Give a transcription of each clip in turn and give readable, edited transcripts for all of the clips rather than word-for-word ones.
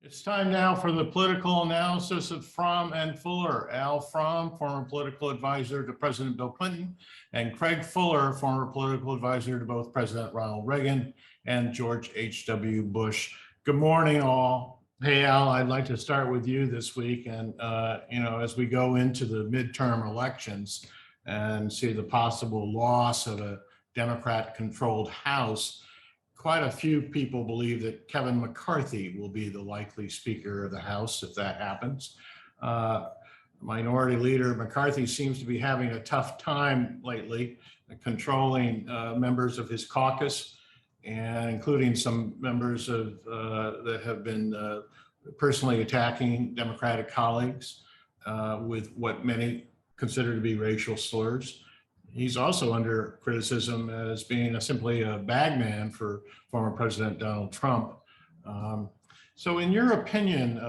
It's time now for the political analysis of Fromm and Fuller. Al Fromm, former political advisor to President Bill Clinton, and Craig Fuller, former political advisor to both President Ronald Reagan and George H.W. Bush. Good morning, all. Hey, Al, I'd like to start with you this week. And, as we go into the midterm elections and see the possible loss of a Democrat-controlled House, quite a few people believe that Kevin McCarthy will be the likely Speaker of the House if that happens. Minority Leader McCarthy seems to be having a tough time lately controlling members of his caucus, and including some members of that have been personally attacking Democratic colleagues with what many consider to be racial slurs. He's also under criticism as being simply a bagman for former President Donald Trump. So in your opinion,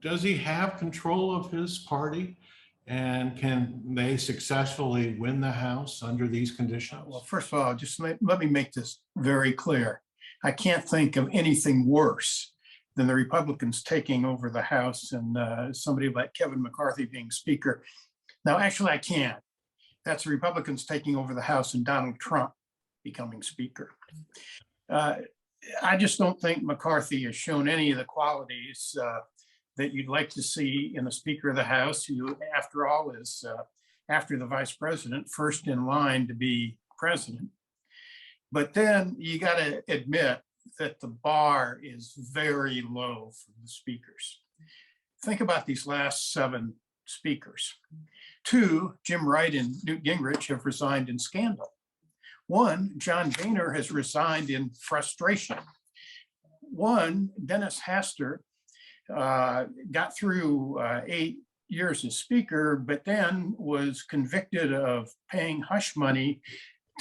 does he have control of his party? And can they successfully win the House under these conditions? Well, first of all, just let me make this very clear. I can't think of anything worse than the Republicans taking over the House and somebody like Kevin McCarthy being Speaker. Now, actually, I can. That's the Republicans taking over the House and Donald Trump becoming Speaker. I just don't think McCarthy has shown any of the qualities that you'd like to see in a Speaker of the House, who, after all, is, after the Vice President, first in line to be president. But then you got to admit that the bar is very low for the speakers. Think about these last 7 speakers. 2, Jim Wright and Newt Gingrich, have resigned in scandal. 1, John Boehner, has resigned in frustration. 1, Dennis Hastert, got through 8 years as Speaker, but then was convicted of paying hush money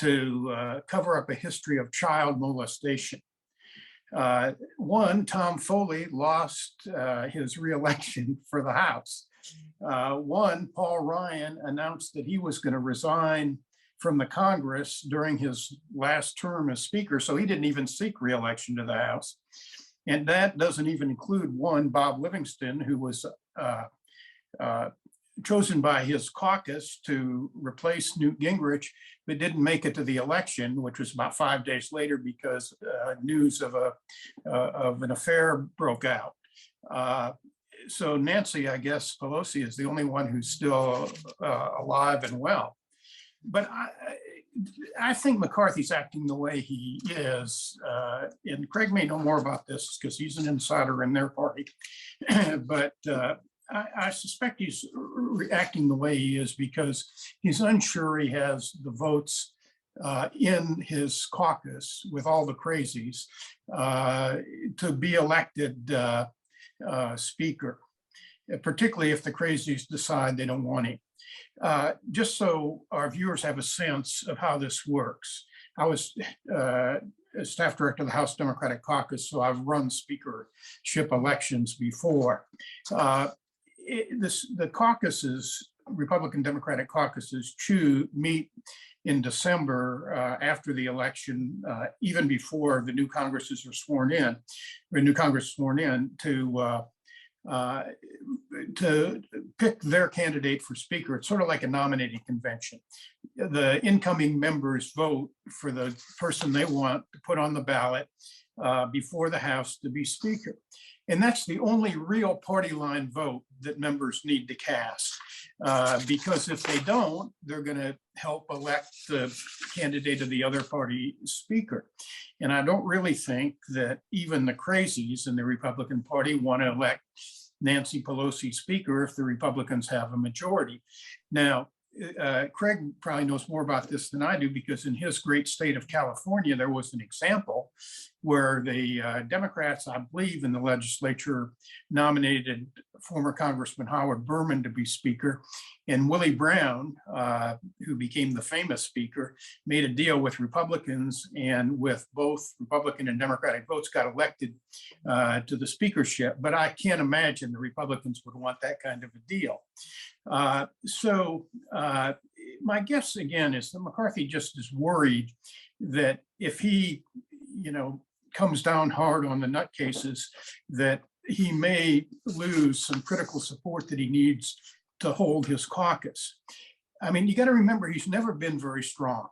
to cover up a history of child molestation. 1, Tom Foley, lost his reelection for the House. 1, Paul Ryan, announced that he was going to resign from the Congress during his last term as Speaker, so he didn't even seek reelection to the House. And that doesn't even include 1, Bob Livingston, who was chosen by his caucus to replace Newt Gingrich, but didn't make it to the election, which was about 5 days later because news of an affair broke out. So Nancy, I guess, Pelosi is the only one who's still alive and well. But I think McCarthy's acting the way he is. And Craig may know more about this because he's an insider in their party. But I suspect he's acting the way he is because he's unsure he has the votes in his caucus with all the crazies to be elected Speaker, particularly if the crazies decide they don't want him. Just so our viewers have a sense of how this works, I was a staff director of the House Democratic Caucus, so I've run speakership elections before. The caucuses, Republican Democratic caucuses, meet in December after the election, even before the new Congresses are sworn in, or new Congress is sworn in, to pick their candidate for Speaker. It's sort of like a nominating convention. The incoming members vote for the person they want to put on the ballot before the House to be Speaker. And that's the only real party line vote that members need to cast. Because if they don't, they're going to help elect the candidate of the other party Speaker. And I don't really think that even the crazies in the Republican Party want to elect Nancy Pelosi Speaker if the Republicans have a majority. Now, Craig probably knows more about this than I do because in his great state of California, there was an example where the Democrats, I believe, in the legislature nominated former Congressman Howard Berman to be Speaker, and Willie Brown, who became the famous Speaker, made a deal with Republicans, and with both Republican and Democratic votes got elected to the speakership. But I can't imagine the Republicans would want that kind of a deal. So my guess, again, is that McCarthy just is worried that if he, comes down hard on the nutcases, that he may lose some critical support that he needs to hold his caucus. I mean, you got to remember, he's never been very strong.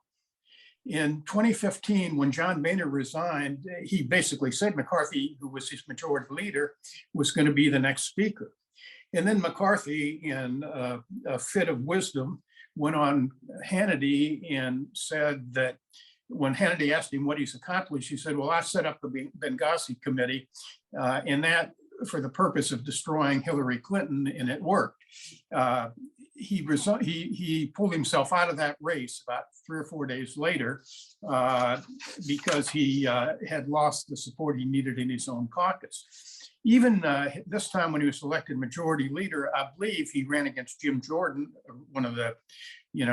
In 2015, when John Boehner resigned, he basically said McCarthy, who was his majority leader, was going to be the next speaker. And then McCarthy, in a fit of wisdom, went on Hannity and said that when Hannity asked him what he's accomplished, he said, well, I set up the Benghazi committee, and that for the purpose of destroying Hillary Clinton, and it worked. He pulled himself out of that race about 3 or 4 days later because he had lost the support he needed in his own caucus. Even this time when he was elected majority leader, I believe he ran against Jim Jordan, one of the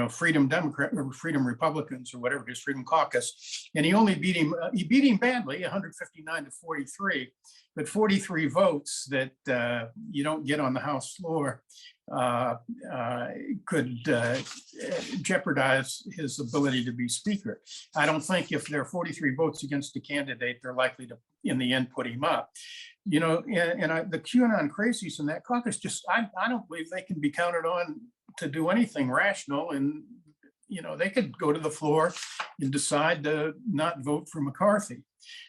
Freedom Democrat or Freedom Republicans or whatever it is, Freedom Caucus, and he only beat him. He beat him badly, 159 to 43, but 43 votes that you don't get on the House floor could jeopardize his ability to be speaker. I don't think if there are 43 votes against a candidate, they're likely to, in the end, put him up. The QAnon crazies in that caucus, I don't believe they can be counted on to do anything rational. And, they could go to the floor and decide to not vote for McCarthy.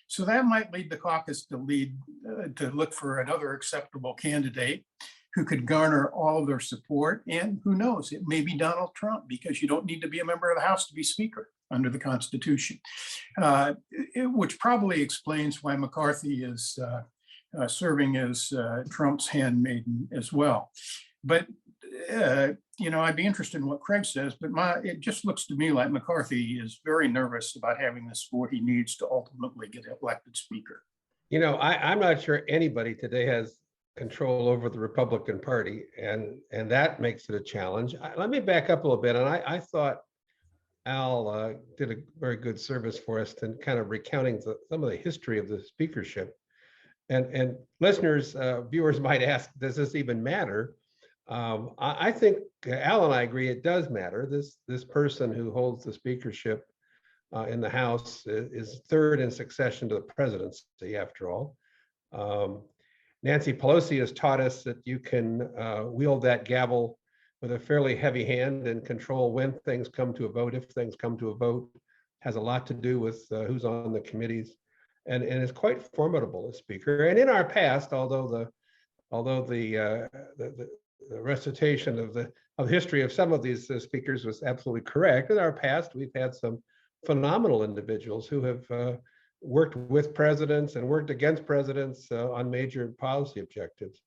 So that might lead the caucus to look for another acceptable candidate who could garner all of their support. And who knows, it may be Donald Trump, because you don't need to be a member of the House to be speaker under the Constitution, which probably explains why McCarthy is serving as Trump's handmaiden as well. But, I'd be interested in what Craig says, but it just looks to me like McCarthy is very nervous about having the support he needs to ultimately get elected speaker. I'm not sure anybody today has control over the Republican Party, and that makes it a challenge. Let me back up a little bit. And I thought Al did a very good service for us in kind of recounting some of the history of the speakership. And listeners, viewers might ask, does this even matter? I think Al and I agree it does matter. This person who holds the speakership in the House is third in succession to the presidency, after all. Nancy Pelosi has taught us that you can wield that gavel with a fairly heavy hand and control when things come to a vote, if things come to a vote. Has a lot to do with who's on the committees, and is quite formidable as speaker. And in our past, although the recitation of the history of some of these speakers was absolutely correct, in our past we've had some phenomenal individuals who have worked with presidents and worked against presidents on major policy objectives.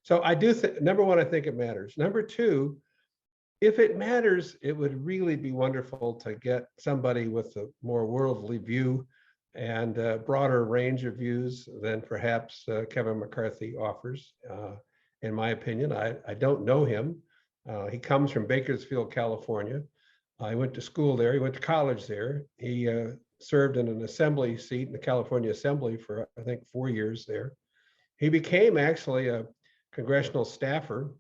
So I do think, number one, I think it matters. Number two, if it matters, it would really be wonderful to get somebody with a more worldly view and a broader range of views than perhaps Kevin McCarthy offers. In my opinion, I don't know him. He comes from Bakersfield, California. I went to school there. He went to college there. He served in an assembly seat in the California Assembly for, I think, 4 years there. He became actually a congressional staffer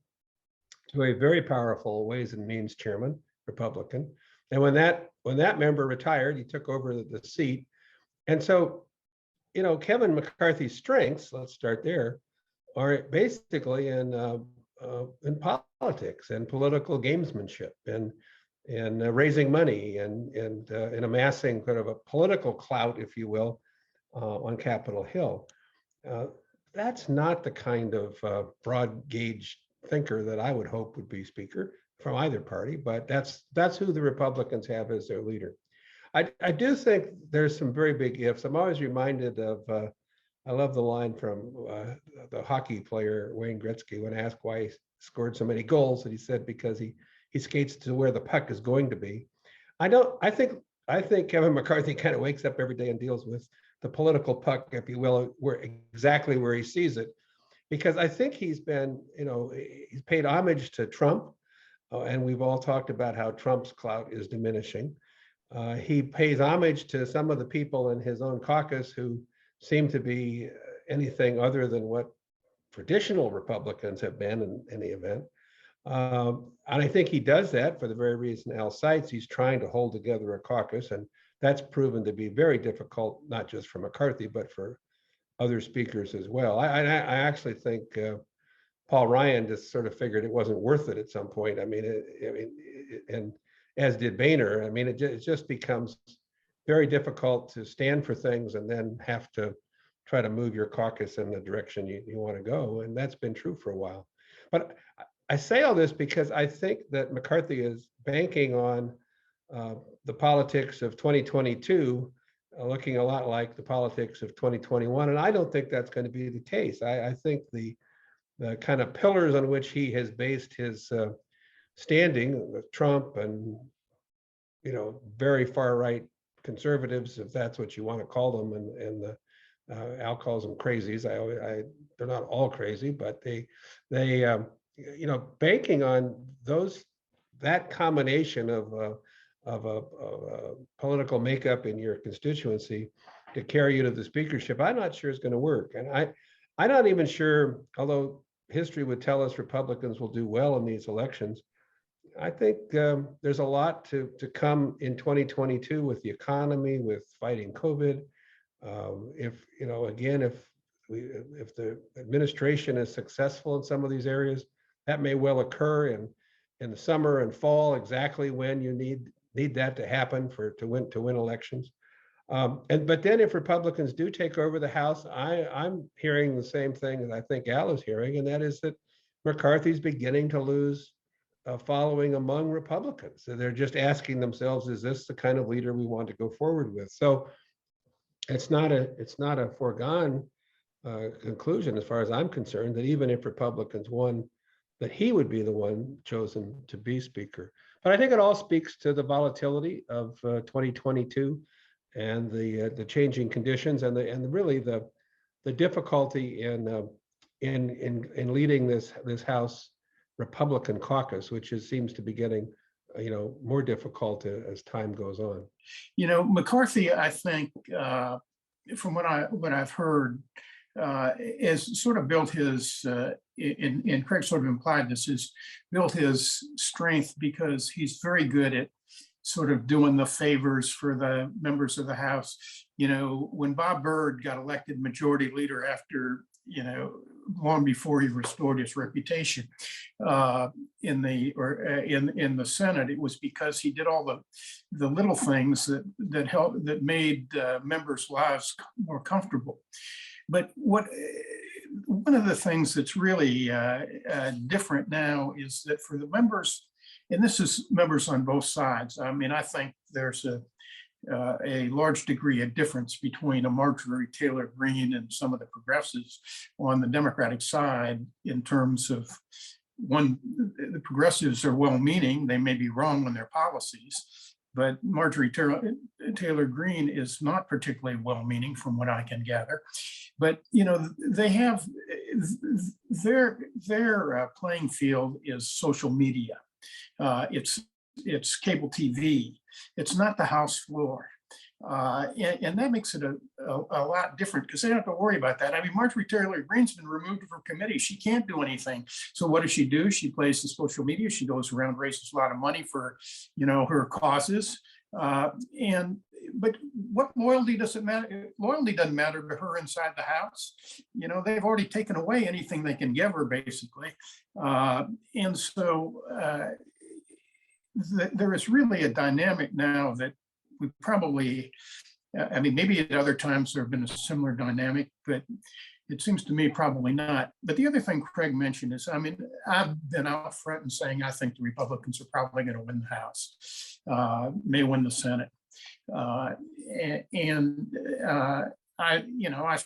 to a very powerful Ways and Means chairman, Republican. And when that member retired, he took over the seat. And so, Kevin McCarthy's strengths, let's start there, are basically in politics and political gamesmanship and raising money and amassing kind of a political clout, if you will, on Capitol Hill. That's not the kind of broad gauge thinker that I would hope would be speaker from either party, but that's who the Republicans have as their leader. I do think there's some very big ifs. I'm always reminded of, I love the line from the hockey player Wayne Gretzky when asked why he scored so many goals, and he said because he skates to where the puck is going to be. I think Kevin McCarthy kind of wakes up every day and deals with the political puck, if you will, exactly where he sees it, because I think he's been, he's paid homage to Trump, and we've all talked about how Trump's clout is diminishing. He pays homage to some of the people in his own caucus who seem to be anything other than what traditional Republicans have been in any event. And I think he does that for the very reason Al cites. He's trying to hold together a caucus, and that's proven to be very difficult, not just for McCarthy, but for other speakers as well. I actually think Paul Ryan just sort of figured it wasn't worth it at some point. I mean, and as did Boehner. I mean, it just becomes very difficult to stand for things and then have to try to move your caucus in the direction you want to go. And that's been true for a while. But I say all this because I think that McCarthy is banking on the politics of 2022 looking a lot like the politics of 2021. And I don't think that's going to be the case. I think the kind of pillars on which he has based his standing with Trump and, very far right conservatives, if that's what you want to call them, and the Al calls them crazies. They're not all crazy, but they banking on that combination of a political makeup in your constituency to carry you to the speakership, I'm not sure it's going to work. And I'm not even sure, although history would tell us Republicans will do well in these elections, I think there's a lot to come in 2022 with the economy, with fighting COVID. If the administration is successful in some of these areas, that may well occur in the summer and fall, exactly when you need that to happen to win elections. But then if Republicans do take over the House, I'm hearing the same thing that I think Al is hearing, and that is that McCarthy's beginning to lose following among Republicans. So they're just asking themselves, is this the kind of leader we want to go forward with? So it's not a foregone conclusion, as far as I'm concerned, that even if Republicans won, that he would be the one chosen to be speaker. But I think it all speaks to the volatility of 2022 and the changing conditions and really the difficulty in leading this House Republican caucus, which seems to be getting more difficult as time goes on. McCarthy, I think, from what I've heard, has sort of built his, and Craig sort of implied this, has built his strength because he's very good at sort of doing the favors for the members of the House. When Bob Byrd got elected majority leader after, long before he restored his reputation in the Senate, it was because he did all the little things that helped, that made members' lives more comfortable. But one of the things that's really different now is that for the members, and this is members on both sides. I mean, I think there's a large degree of difference between a Marjorie Taylor Greene and some of the progressives on the Democratic side in terms of, one, the progressives are well-meaning, they may be wrong on their policies, but Marjorie Taylor Greene is not particularly well-meaning from what I can gather. But they have their playing field is social media. It's cable TV. It's not the House floor. And that makes it a lot different because they don't have to worry about that. I mean, Marjorie Taylor Greene's been removed from committee. She can't do anything. So what does she do? She plays the social media. She goes around, raises a lot of money for, her causes. But what loyalty does it matter? Loyalty doesn't matter to her inside the House. They've already taken away anything they can give her, basically. And so there is really a dynamic now that we probably, I mean, maybe at other times there have been a similar dynamic, but it seems to me probably not. But the other thing Craig mentioned is, I mean, I've been out front and saying I think the Republicans are probably going to win the House, may win the Senate. I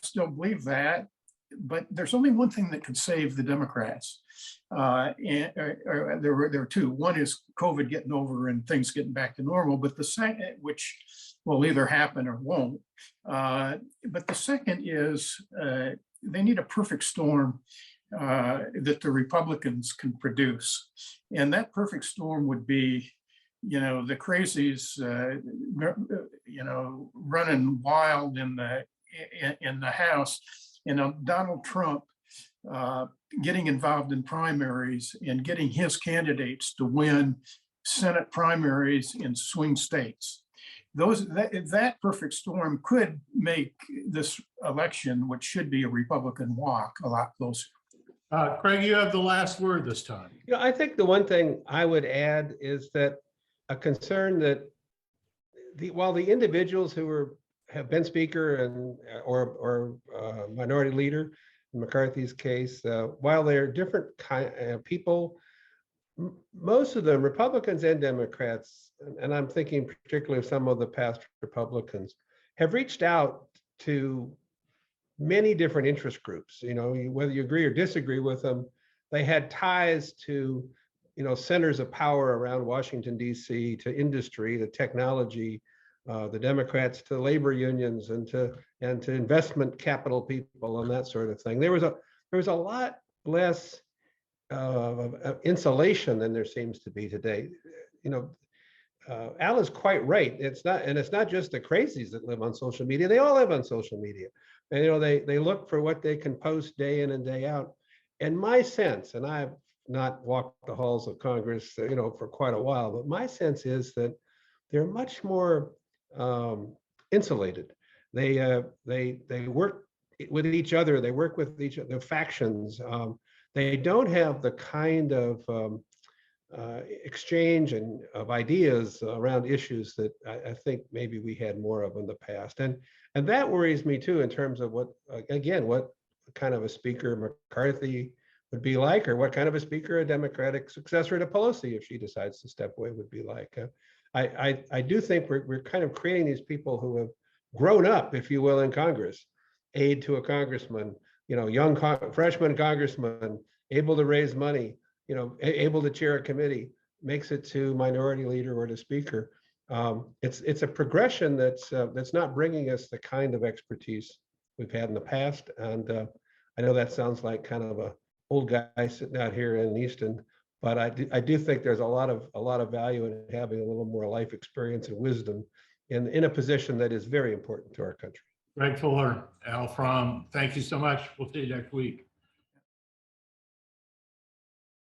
still believe that, but there's only one thing that could save the Democrats. There were two. One is COVID getting over and things getting back to normal, but the second, which will either happen or won't. But the second is they need a perfect storm that the Republicans can produce. And that perfect storm would be, the crazies, running wild in the House, Donald Trump getting involved in primaries and getting his candidates to win Senate primaries in swing states. that perfect storm could make this election, which should be a Republican walk, a lot closer. Craig, you have the last word this time. I think the one thing I would add is that a concern that while the individuals who have been speaker and or minority leader in McCarthy's case, while they're different people, most of them, Republicans and Democrats, and I'm thinking particularly of some of the past Republicans, have reached out to many different interest groups. Whether you agree or disagree with them, they had ties to, centers of power around Washington, D.C., to industry, to technology, the Democrats to labor unions and to investment capital people and that sort of thing. There was a lot less insulation than there seems to be today. Al is quite right. It's not just the crazies that live on social media. They all live on social media, and they look for what they can post day in and day out. And my sense, and I've not walked the halls of Congress, for quite a while, but my sense is that they're much more insulated. They work with each other. They work with each other, the factions. They don't have the kind of exchange of ideas around issues that I think maybe we had more of in the past. And that worries me too, in terms of what kind of a speaker McCarthy would be like, or what kind of a speaker a Democratic successor to Pelosi, if she decides to step away, would be like. I do think we're kind of creating these people who have grown up, if you will, in Congress, aide to a congressman, young freshman congressman, able to raise money, able to chair a committee, makes it to minority leader or to speaker. It's a progression that's not bringing us the kind of expertise we've had in the past. And I know that sounds like kind of a old guy sitting out here in Easton, but I do think there's a lot of value in having a little more life experience and wisdom in a position that is very important to our country. Greg Fuller, Al Fromm, thank you so much. We'll see you next week.